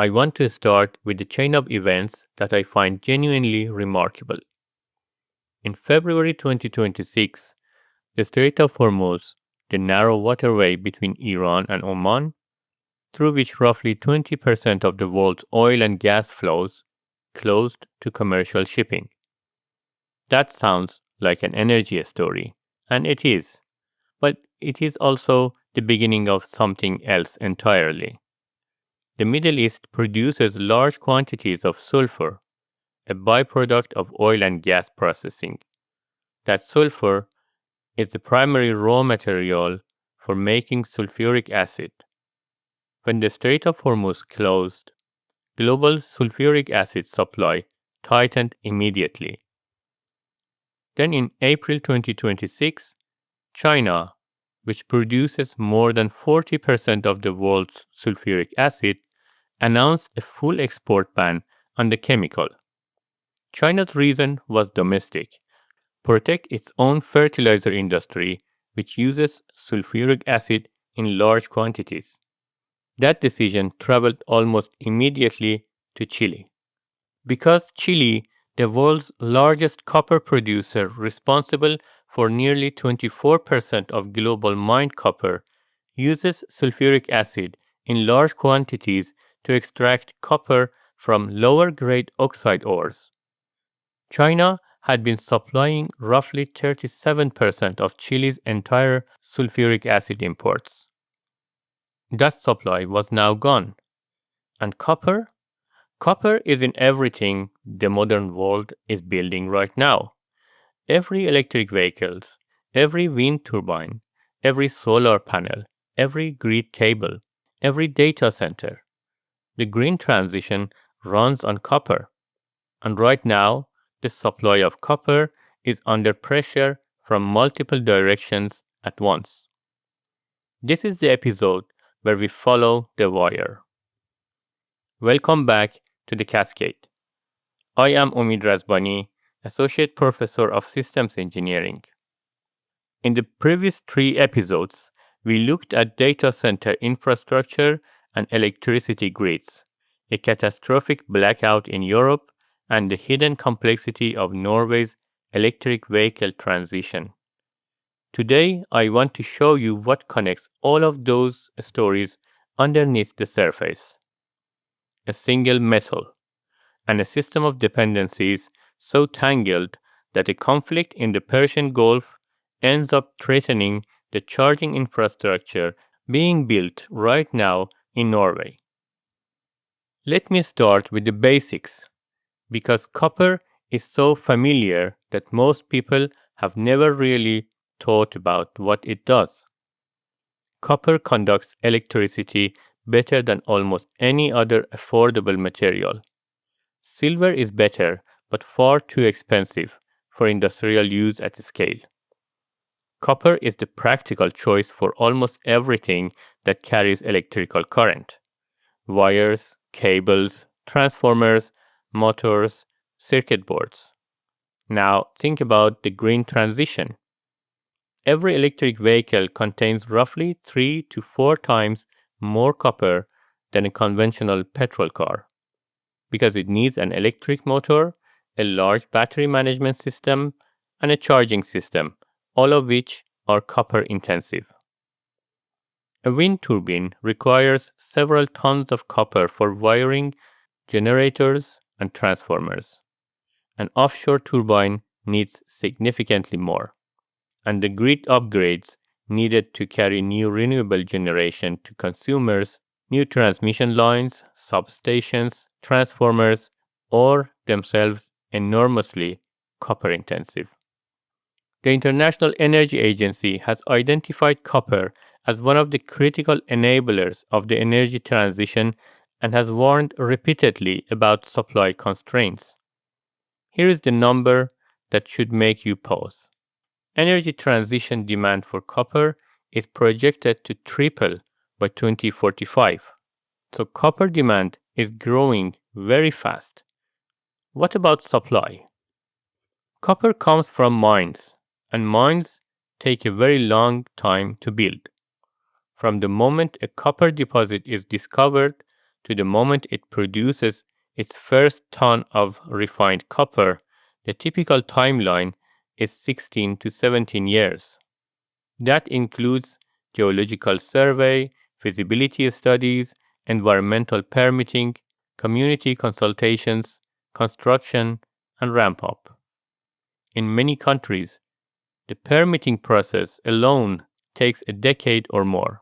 I want to start with a chain of events that I find genuinely remarkable. In February 2026, the Strait of Hormuz, the narrow waterway between Iran and Oman, through which roughly 20% of the world's oil and gas flows, closed to commercial shipping. That sounds like an energy story, and it is. But it is also the beginning of something else entirely. The Middle East produces large quantities of sulfur, a byproduct of oil and gas processing. That sulfur is the primary raw material for making sulphuric acid. When the Strait of Hormuz closed, global sulphuric acid supply tightened immediately. Then in April 2026, China, which produces more than 40% of the world's sulphuric acid, announced a full export ban on the chemical. China's reason was domestic: protect its own fertilizer industry, which uses sulphuric acid in large quantities. That decision traveled almost immediately to Chile. Because Chile, the world's largest copper producer responsible for nearly 24% of global mined copper, uses sulphuric acid in large quantities to extract copper from lower-grade oxide ores. China had been supplying roughly 37% of Chile's entire sulphuric acid imports. That supply was now gone. And copper? Copper is in everything the modern world is building right now. Every electric vehicle, every wind turbine, every solar panel, every grid cable, every data center. The green transition runs on copper. And right now, the supply of copper is under pressure from multiple directions at once. This is the episode where we follow the wire. Welcome back to the Cascade. I am Omid Razbani, Associate Professor of Systems Engineering. In the previous 3 episodes, we looked at data center infrastructure and electricity grids, a catastrophic blackout in Europe, and the hidden complexity of Norway's electric vehicle transition. Today, I want to show you what connects all of those stories underneath the surface. A single metal, and a system of dependencies so tangled that a conflict in the Persian Gulf ends up threatening the charging infrastructure being built right now in Norway. Let me start with the basics, because copper is so familiar that most people have never really thought about what it does. Copper conducts electricity better than almost any other affordable material. Silver is better, but far too expensive for industrial use at scale. Copper is the practical choice for almost everything that carries electrical current: wires, cables, transformers, motors, circuit boards. Now think about the green transition. Every electric vehicle contains roughly 3 to 4 times more copper than a conventional petrol car, because it needs an electric motor, a large battery management system, and a charging system, all of which are copper intensive. A wind turbine requires several tons of copper for wiring, generators, and transformers. An offshore turbine needs significantly more, and the grid upgrades needed to carry new renewable generation to consumers, new transmission lines, substations, transformers, are themselves enormously copper intensive. The International Energy Agency has identified copper as one of the critical enablers of the energy transition and has warned repeatedly about supply constraints. Here is the number that should make you pause. Energy transition demand for copper is projected to triple by 2045. So copper demand is growing very fast. What about supply? Copper comes from mines, and mines take a very long time to build. From the moment a copper deposit is discovered to the moment it produces its first ton of refined copper, the typical timeline is 16 to 17 years. That includes geological survey, feasibility studies, environmental permitting, community consultations, construction, and ramp up. In many countries, the permitting process alone takes a decade or more.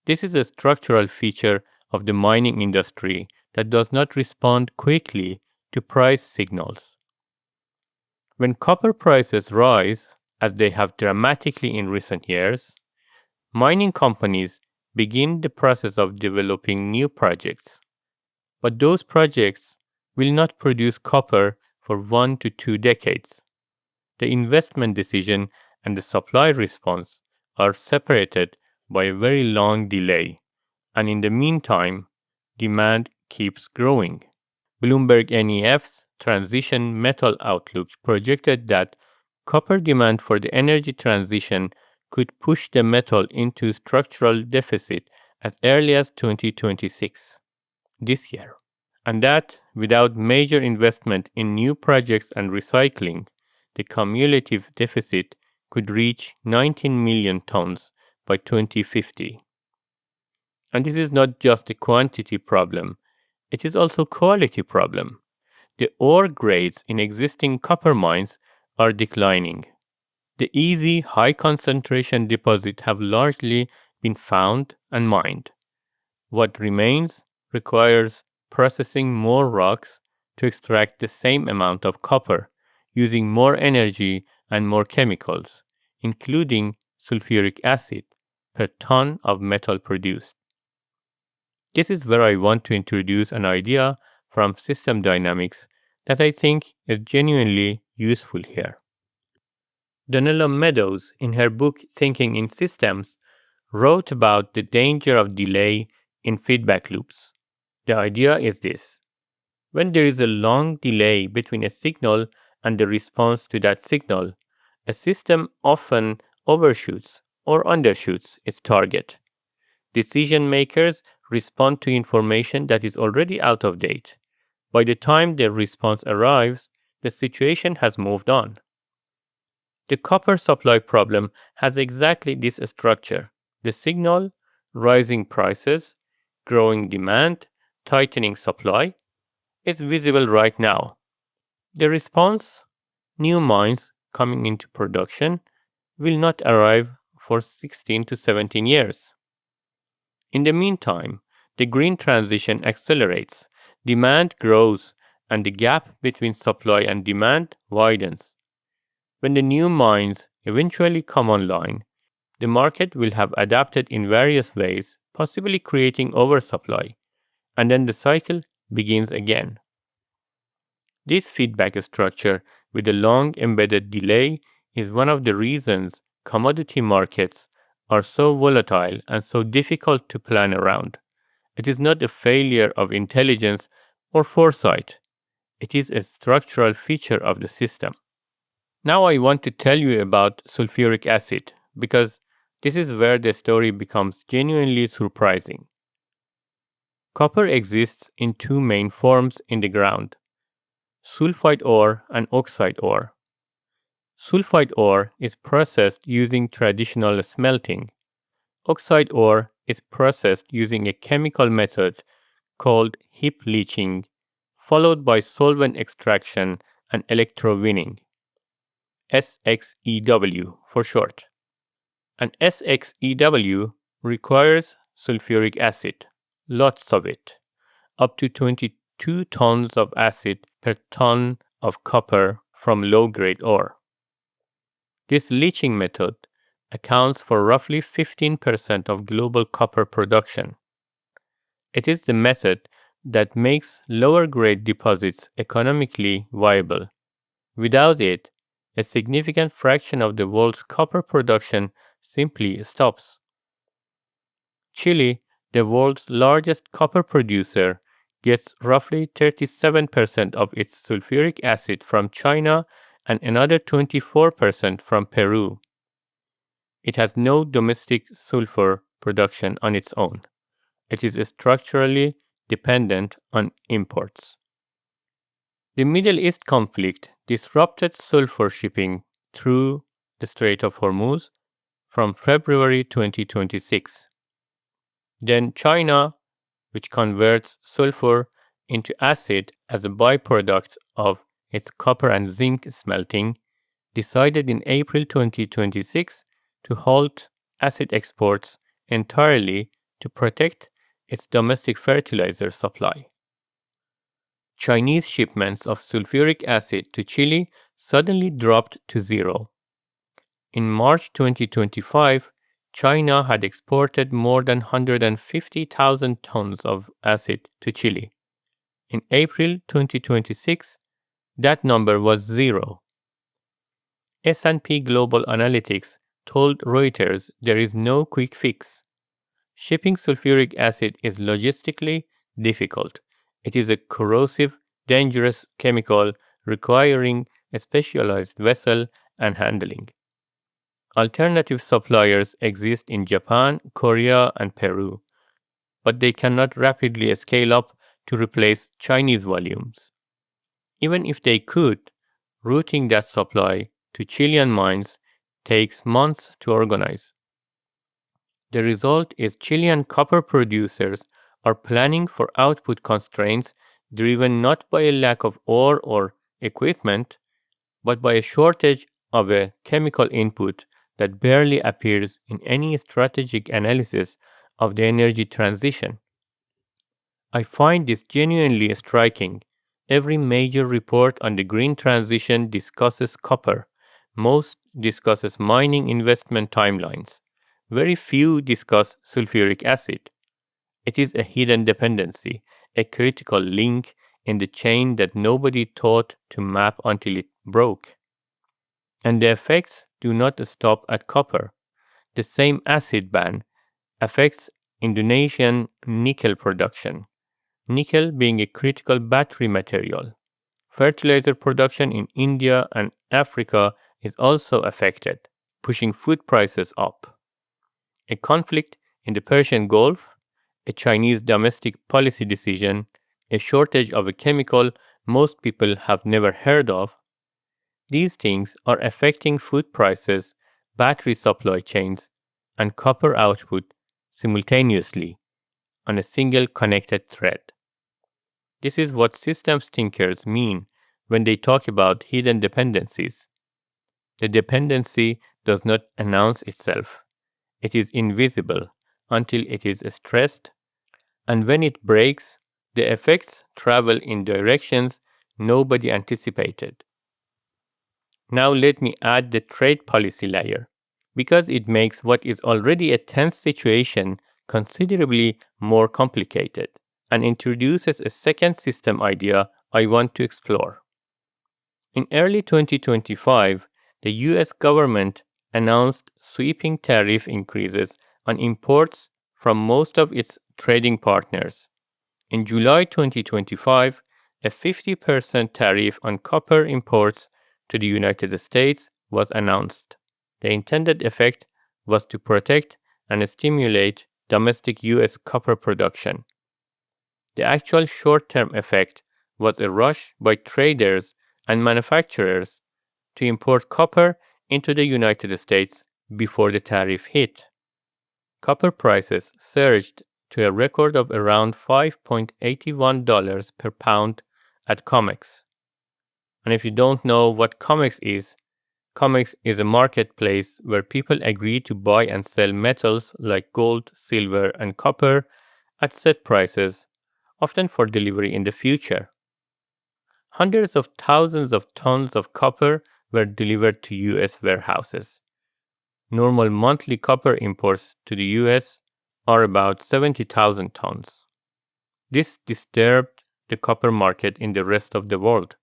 This is a structural feature of the mining industry that does not respond quickly to price signals. When copper prices rise, as they have dramatically in recent years, mining companies begin the process of developing new projects. But those projects will not produce copper for 1 to 2 decades. The investment decision and the supply response are separated by a very long delay, and in the meantime, demand keeps growing. Bloomberg NEF's Transition Metal Outlook projected that copper demand for the energy transition could push the metal into structural deficit as early as 2026, this year, and that without major investment in new projects and recycling, the cumulative deficit could reach 19 million tons by 2050. And this is not just a quantity problem, it is also a quality problem. The ore grades in existing copper mines are declining. The easy, high-concentration deposits have largely been found and mined. What remains requires processing more rocks to extract the same amount of copper, using more energy and more chemicals, including sulphuric acid, per ton of metal produced. This is where I want to introduce an idea from system dynamics that I think is genuinely useful here. Donella Meadows, in her book Thinking in Systems, wrote about the danger of delay in feedback loops. The idea is this. When there is a long delay between a signal and the response to that signal, a system often overshoots or undershoots its target. Decision makers respond to information that is already out of date. By the time their response arrives, the situation has moved on. The copper supply problem has exactly this structure. The signal, rising prices, growing demand, tightening supply, is visible right now. The response, new mines coming into production, will not arrive for 16 to 17 years. In the meantime, the green transition accelerates, demand grows, and the gap between supply and demand widens. When the new mines eventually come online, the market will have adapted in various ways, possibly creating oversupply, and then the cycle begins again. This feedback structure with a long embedded delay is one of the reasons commodity markets are so volatile and so difficult to plan around. It is not a failure of intelligence or foresight. It is a structural feature of the system. Now I want to tell you about sulphuric acid because this is where the story becomes genuinely surprising. Copper exists in two main forms in the ground: sulfide ore and oxide ore. Sulfide ore is processed using traditional smelting. Oxide ore is processed using a chemical method called heap leaching, followed by solvent extraction and electrowinning. SXEW for short. An SXEW requires sulfuric acid, lots of it, up to 22 tons of acid per ton of copper from low-grade ore. This leaching method accounts for roughly 15% of global copper production. It is the method that makes lower-grade deposits economically viable. Without it, a significant fraction of the world's copper production simply stops. Chile, the world's largest copper producer, gets roughly 37% of its sulfuric acid from China and another 24% from Peru. It has no domestic sulfur production on its own. It is structurally dependent on imports. The Middle East conflict disrupted sulfur shipping through the Strait of Hormuz from February 2026. Then China, which converts sulfur into acid as a byproduct of its copper and zinc smelting, decided in April 2026 to halt acid exports entirely to protect its domestic fertilizer supply. Chinese shipments of sulfuric acid to Chile suddenly dropped to zero. In March 2025, China had exported more than 150,000 tons of acid to Chile. In April 2026, that number was zero. S&P Global Analytics told Reuters there is no quick fix. Shipping sulfuric acid is logistically difficult. It is a corrosive, dangerous chemical requiring a specialized vessel and handling. Alternative suppliers exist in Japan, Korea, and Peru, but they cannot rapidly scale up to replace Chinese volumes. Even if they could, routing that supply to Chilean mines takes months to organize. The result is Chilean copper producers are planning for output constraints driven not by a lack of ore or equipment, but by a shortage of a chemical input that barely appears in any strategic analysis of the energy transition. I find this genuinely striking. Every major report on the green transition discusses copper. Most discusses mining investment timelines. Very few discuss sulfuric acid. It is a hidden dependency, a critical link in the chain that nobody thought to map until it broke. And the effects do not stop at copper. The same acid ban affects Indonesian nickel production, nickel being a critical battery material. Fertilizer production in India and Africa is also affected, pushing food prices up. A conflict in the Persian Gulf, a Chinese domestic policy decision, a shortage of a chemical most people have never heard of. These things are affecting food prices, battery supply chains, and copper output simultaneously on a single connected thread. This is what systems thinkers mean when they talk about hidden dependencies. The dependency does not announce itself. It is invisible until it is stressed, and when it breaks, the effects travel in directions nobody anticipated. Now let me add the trade policy layer, because it makes what is already a tense situation considerably more complicated and introduces a second system idea I want to explore. In early 2025, the US government announced sweeping tariff increases on imports from most of its trading partners. In July 2025, a 50% tariff on copper imports to the United States was announced. The intended effect was to protect and stimulate domestic US copper production. The actual short-term effect was a rush by traders and manufacturers to import copper into the United States before the tariff hit. Copper prices surged to a record of around $5.81 per pound at COMEX. And if you don't know what COMEX is a marketplace where people agree to buy and sell metals like gold, silver, and copper at set prices, often for delivery in the future. Hundreds of thousands of tons of copper were delivered to US warehouses. Normal monthly copper imports to the US are about 70,000 tons. This disturbed the copper market in the rest of the world.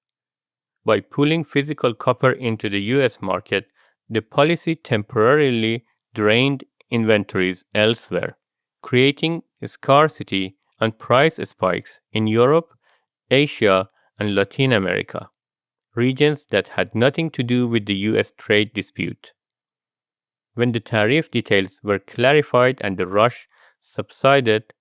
By pulling physical copper into the US market, the policy temporarily drained inventories elsewhere, creating scarcity and price spikes in Europe, Asia, and Latin America, regions that had nothing to do with the US trade dispute. When the tariff details were clarified and the rush subsided,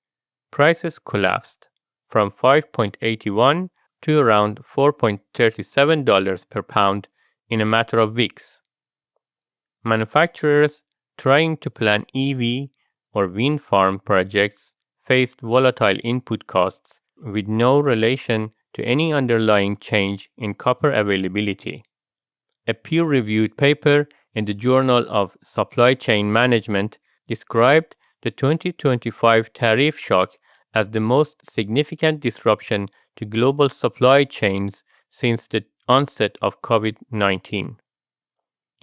prices collapsed. from $5.81 to around $4.37 per pound in a matter of weeks. Manufacturers trying to plan EV or wind farm projects faced volatile input costs with no relation to any underlying change in copper availability. A peer-reviewed paper in the Journal of Supply Chain Management described the 2025 tariff shock as the most significant disruption to global supply chains since the onset of COVID-19.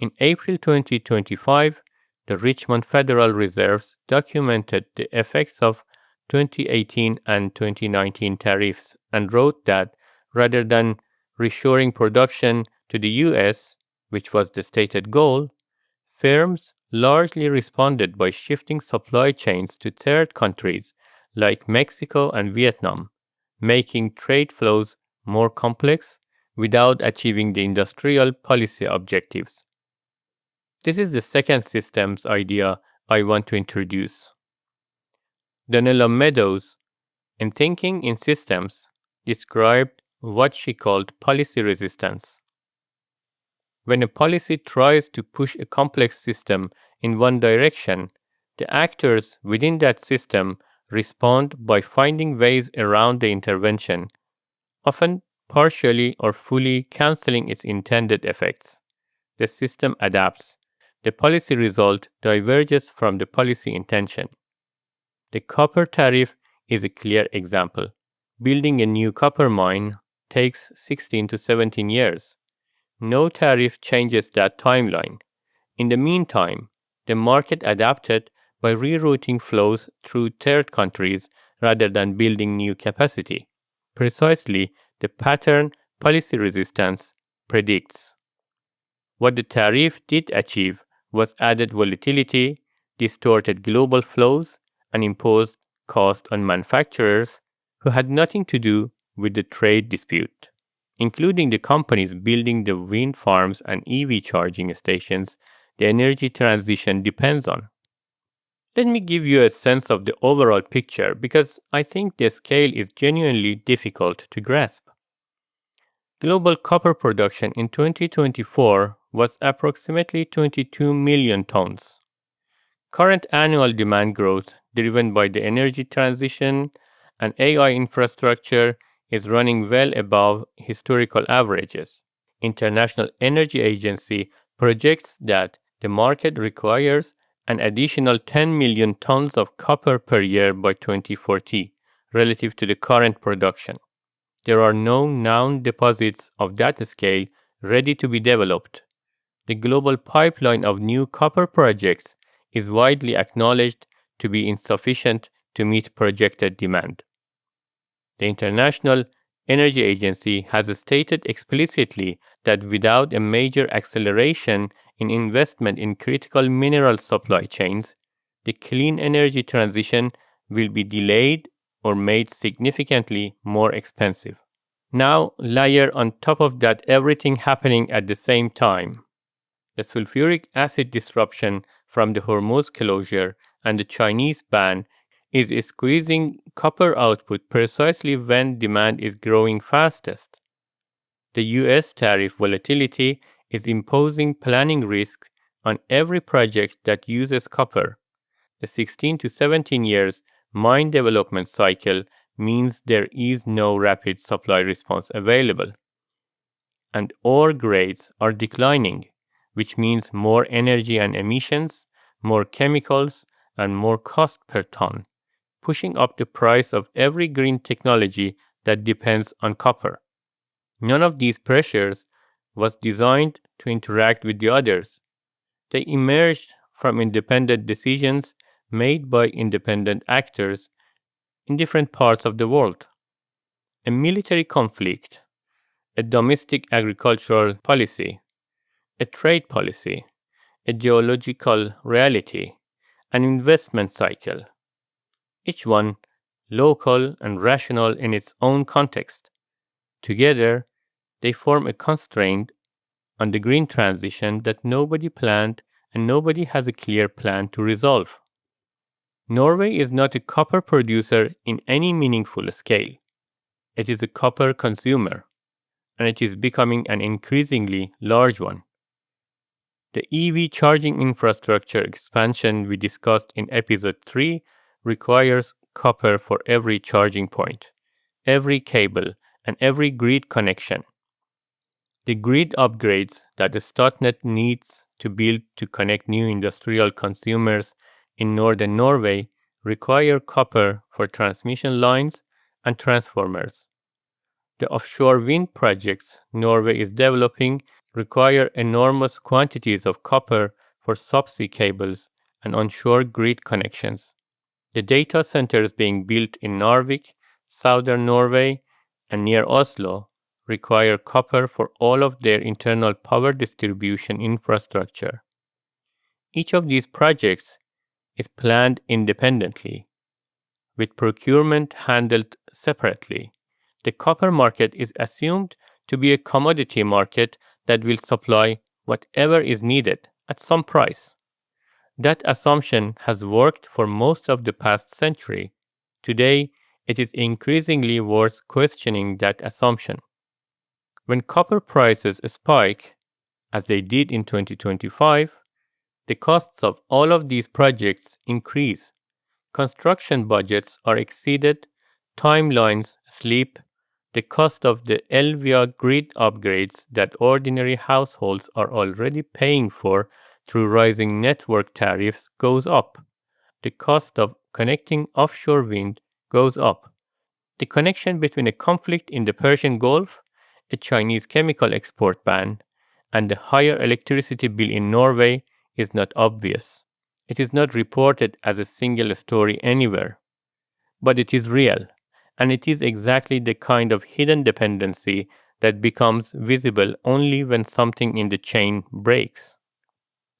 In April 2025, the Richmond Federal Reserve documented the effects of 2018 and 2019 tariffs and wrote that rather than reshoring production to the US, which was the stated goal, firms largely responded by shifting supply chains to third countries like Mexico and Vietnam, making trade flows more complex without achieving the industrial policy objectives. This is the second systems idea I want to introduce. Donella Meadows, in Thinking in Systems, described what she called policy resistance. When a policy tries to push a complex system in one direction, the actors within that system respond by finding ways around the intervention, often partially or fully canceling its intended effects. The system adapts. The policy result diverges from the policy intention. The copper tariff is a clear example. Building a new copper mine takes 16 to 17 years. No tariff changes that timeline. In the meantime, the market adapted by rerouting flows through third countries rather than building new capacity. Precisely the pattern policy resistance predicts. What the tariff did achieve was added volatility, distorted global flows, and imposed cost on manufacturers who had nothing to do with the trade dispute, including the companies building the wind farms and EV charging stations the energy transition depends on. Let me give you a sense of the overall picture because I think the scale is genuinely difficult to grasp. Global copper production in 2024 was approximately 22 million tons. Current annual demand growth, driven by the energy transition and AI infrastructure, is running well above historical averages. International Energy Agency projects that the market requires an additional 10 million tons of copper per year by 2040 relative to the current production. There are no known deposits of that scale ready to be developed. The global pipeline of new copper projects is widely acknowledged to be insufficient to meet projected demand. The International Energy Agency has stated explicitly that without a major acceleration in investment in critical mineral supply chains, the clean energy transition will be delayed or made significantly more expensive. Now, layer on top of that everything happening at the same time. The sulphuric acid disruption from the Hormuz closure and the Chinese ban is squeezing copper output precisely when demand is growing fastest. The US tariff volatility is imposing planning risk on every project that uses copper. The 16 to 17 years mine development cycle means there is no rapid supply response available. And ore grades are declining, which means more energy and emissions, more chemicals, and more cost per ton, pushing up the price of every green technology that depends on copper. None of these pressures was designed to interact with the others. They emerged from independent decisions made by independent actors in different parts of the world. A military conflict, a domestic agricultural policy, a trade policy, a geological reality, an investment cycle, each one local and rational in its own context. Together, they form a constraint on the green transition that nobody planned and nobody has a clear plan to resolve. Norway is not a copper producer in any meaningful scale. it is a copper consumer, and it is becoming an increasingly large one. The EV charging infrastructure expansion we discussed in episode 3 requires copper for every charging point, every cable, and every grid connection. The grid upgrades that the Statnett needs to build to connect new industrial consumers in northern Norway require copper for transmission lines and transformers. The offshore wind projects Norway is developing require enormous quantities of copper for subsea cables and onshore grid connections. The data centers being built in Narvik, southern Norway, and near Oslo require copper for all of their internal power distribution infrastructure. Each of these projects is planned independently, with procurement handled separately. The copper market is assumed to be a commodity market that will supply whatever is needed at some price. That assumption has worked for most of the past century. Today, it is increasingly worth questioning that assumption. When copper prices spike, as they did in 2025, the costs of all of these projects increase. Construction budgets are exceeded, timelines slip, the cost of the LVA grid upgrades that ordinary households are already paying for through rising network tariffs goes up. The cost of connecting offshore wind goes up. The connection between a conflict in the Persian Gulf, a Chinese chemical export ban, and the higher electricity bill in Norway is not obvious. It is not reported as a single story anywhere. But it is real, and it is exactly the kind of hidden dependency that becomes visible only when something in the chain breaks.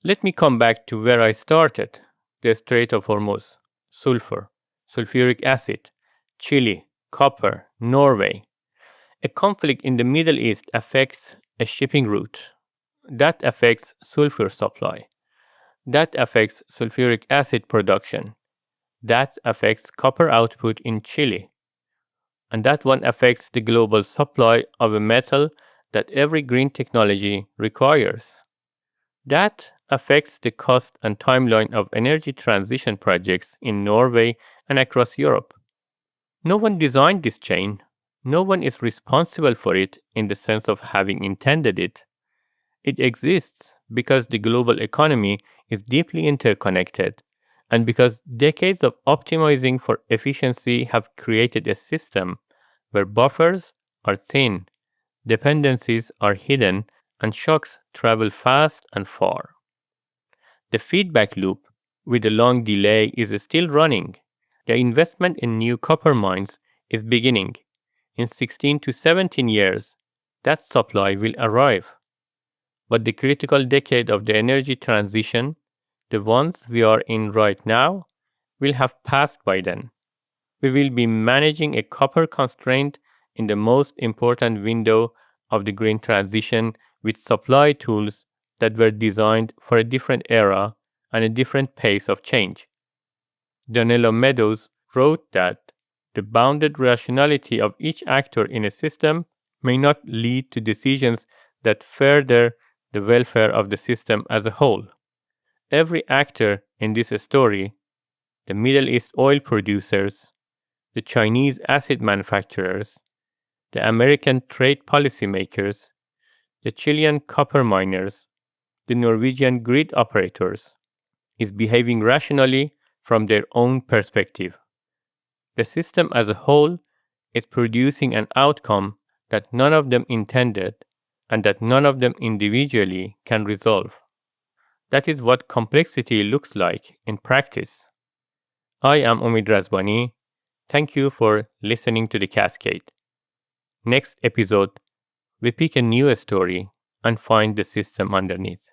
Let me come back to where I started, the Strait of Hormuz, sulfur, sulphuric acid, Chile, copper, Norway. A conflict in the Middle East affects a shipping route. That affects sulfur supply. That affects sulphuric acid production. That affects copper output in Chile. And that one affects the global supply of a metal that every green technology requires. That affects the cost and timeline of energy transition projects in Norway and across Europe. No one designed this chain. No one is responsible for it in the sense of having intended it. It exists because the global economy is deeply interconnected, and because decades of optimizing for efficiency have created a system where buffers are thin, dependencies are hidden, and shocks travel fast and far. The feedback loop with a long delay is still running. The investment in new copper mines is beginning. In 16 to 17 years, that supply will arrive. But the critical decade of the energy transition, the ones we are in right now, will have passed by then. We will be managing a copper constraint in the most important window of the green transition with supply tools that were designed for a different era and a different pace of change. Donella Meadows wrote that the bounded rationality of each actor in a system may not lead to decisions that further the welfare of the system as a whole. Every actor in this story, the Middle East oil producers, the Chinese acid manufacturers, the American trade policymakers, the Chilean copper miners, the Norwegian grid operators, is behaving rationally from their own perspective. The system as a whole is producing an outcome that none of them intended and that none of them individually can resolve. That is what complexity looks like in practice. I am Omid Razbani. Thank you for listening to the Cascade. Next episode, we pick a new story and find the system underneath.